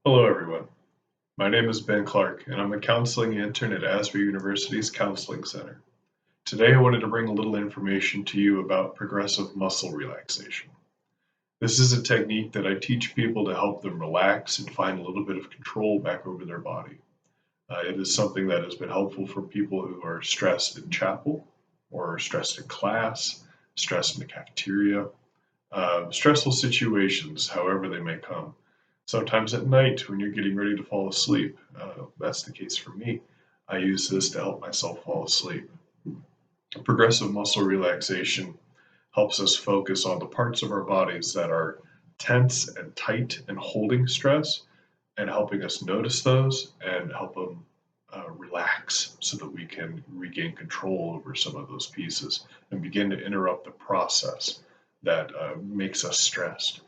Hello, everyone. My name is Ben Clark, and I'm a counseling intern at Asbury University's Counseling Center. Today, I wanted to bring a little information to you about progressive muscle relaxation. This is a technique that I teach people to help them relax and find a little bit of control back over their body. It is something that has been helpful for people who are stressed in chapel, or stressed in class, stressed in the cafeteria, stressful situations, however they may come. Sometimes at night when you're getting ready to fall asleep. That's the case for me. I use this to help myself fall asleep. Progressive muscle relaxation helps us focus on the parts of our bodies that are tense and tight and holding stress, and helping us notice those and help them relax so that we can regain control over some of those pieces and begin to interrupt the process that makes us stressed.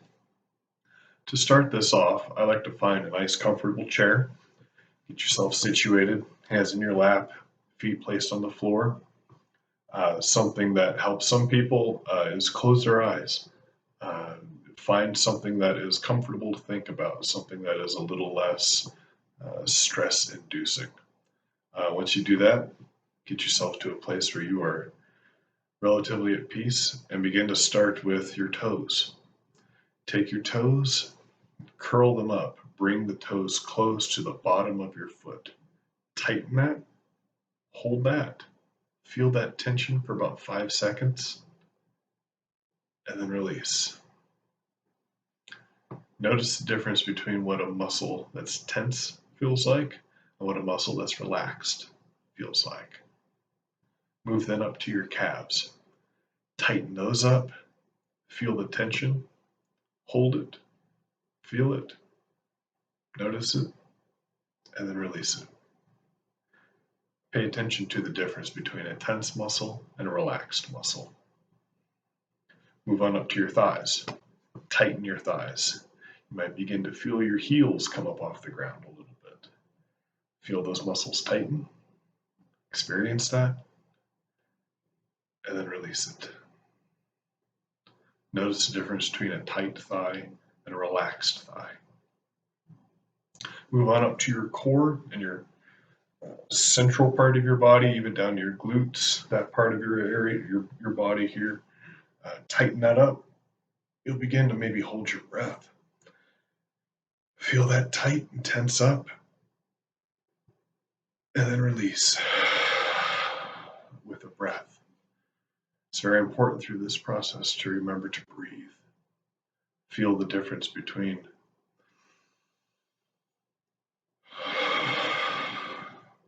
To start this off, I like to find a nice comfortable chair. Get yourself situated, hands in your lap, feet placed on the floor. Something that helps some people is close their eyes. Uh, Find something that is comfortable to think about, something that is a little less stress inducing. Once you do that, get yourself to a place where you are relatively at peace and begin to start with your toes. Take your toes, curl them up, bring the toes close to the bottom of your foot. Tighten that, hold that, feel that tension for about 5 seconds, and then release. Notice the difference between what a muscle that's tense feels like and what a muscle that's relaxed feels like. Move then up to your calves. Tighten those up, feel the tension, hold it, feel it, notice it, and then release it. Pay attention to the difference between a tense muscle and a relaxed muscle. Move on up to your thighs. Tighten your thighs. You might begin to feel your heels come up off the ground a little bit. Feel those muscles tighten. Experience that. And then release it. Notice the difference between a tight thigh and a relaxed thigh. Move on up to your core and your central part of your body, even down to your glutes, that part of your area, your body here. Tighten that up. You'll begin to maybe hold your breath. Feel that tight and tense up, and then release with a breath. It's very important through this process to remember to breathe. Feel the difference between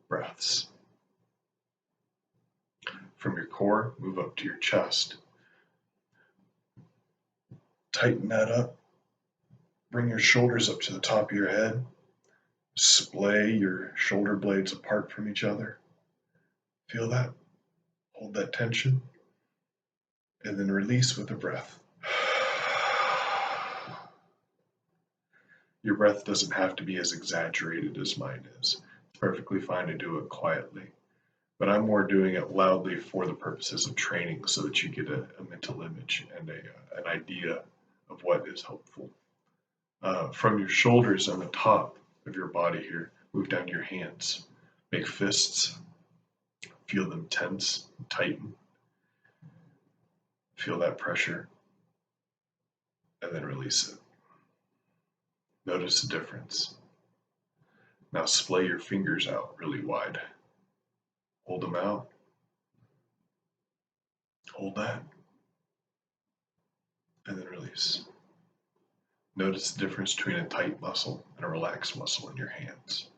breaths. From your core, move up to your chest. Tighten that up. Bring your shoulders up to the top of your head. Splay your shoulder blades apart from each other. Feel that. Hold that tension. And then release with a breath. Your breath doesn't have to be as exaggerated as mine is. It's perfectly fine to do it quietly. But I'm more doing it loudly for the purposes of training so that you get a mental image and an idea of what is helpful. From your shoulders on the top of your body here, move down to your hands. Make fists. Feel them tense and tighten. Feel that pressure. And then release it. Notice the difference. Now splay your fingers out really wide. Hold them out. Hold that. And then release. Notice the difference between a tight muscle and a relaxed muscle in your hands.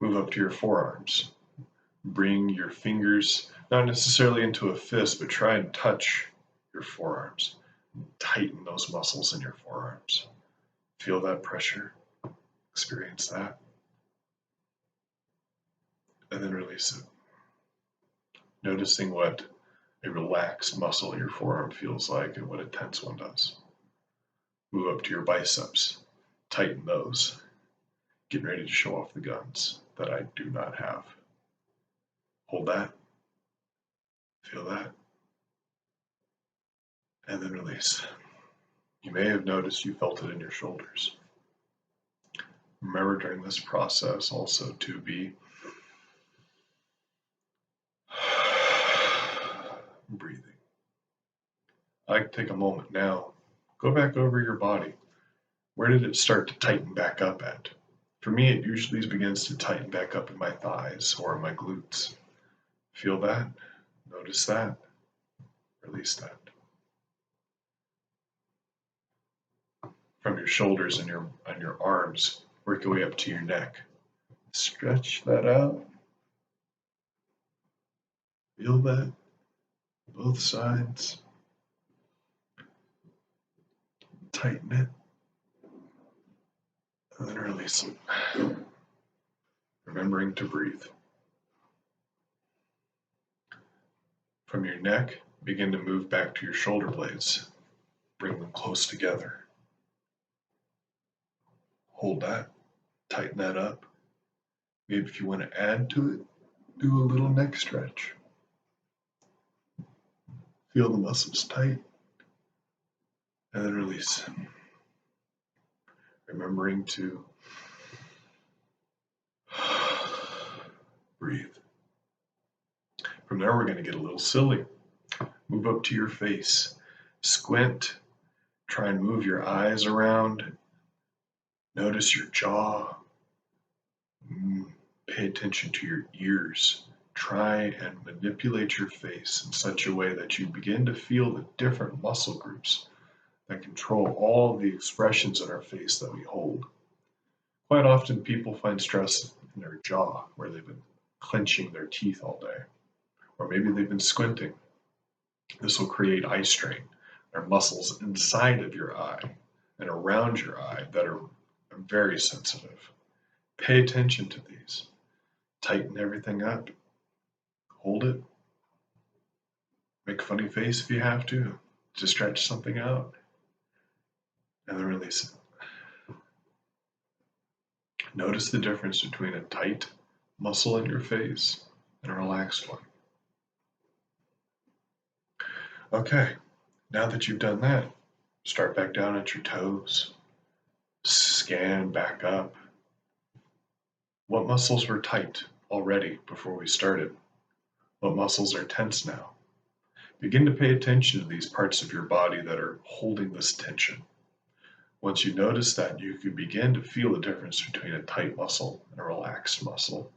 Move up to your forearms. Bring your fingers, not necessarily into a fist, but try and touch your forearms. Tighten those muscles in your forearms. Feel that pressure. Experience that. And then release it. Noticing what a relaxed muscle in your forearm feels like and what a tense one does. Move up to your biceps. Tighten those. Getting ready to show off the guns that I do not have. Hold that. Feel that. And then release. You may have noticed you felt it in your shoulders. Remember during this process also to be breathing. I like to take a moment now. Go back over your body. Where did it start to tighten back up at? For me, it usually begins to tighten back up in my thighs or in my glutes. Feel that? Notice that? Release that. From your shoulders and your arms, work your way up to your neck. Stretch that out. Feel that? Both sides. Tighten it. And then release it. Remembering to breathe. From your neck, begin to move back to your shoulder blades. Bring them close together. Hold that. Tighten that up. Maybe if you want to add to it, do a little neck stretch. Feel the muscles tight. And then release. Remembering to breathe. From there, we're going to get a little silly. Move up to your face. Squint. Try and move your eyes around. Notice your jaw. Pay attention to your ears. Try and manipulate your face in such a way that you begin to feel the different muscle groups that control all the expressions in our face that we hold. Quite often people find stress in their jaw where they've been clenching their teeth all day, or maybe they've been squinting. This will create eye strain. There are muscles inside of your eye and around your eye that are very sensitive. Pay attention to these. Tighten everything up. Hold it. Make a funny face if you have to stretch something out. And then release it. Notice the difference between a tight muscle in your face and a relaxed one. Okay, now that you've done that, start back down at your toes. Scan back up. What muscles were tight already before we started? What muscles are tense now? Begin to pay attention to these parts of your body that are holding this tension. Once you notice that, you can begin to feel the difference between a tight muscle and a relaxed muscle.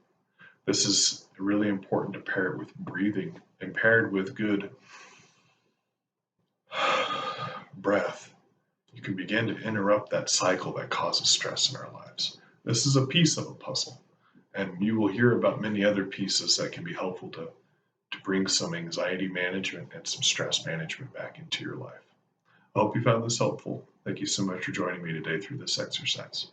This is really important to pair it with breathing and paired with good breath. You can begin to interrupt that cycle that causes stress in our lives. This is a piece of a puzzle, and you will hear about many other pieces that can be helpful to bring some anxiety management and some stress management back into your life. I hope you found this helpful. Thank you so much for joining me today through this exercise.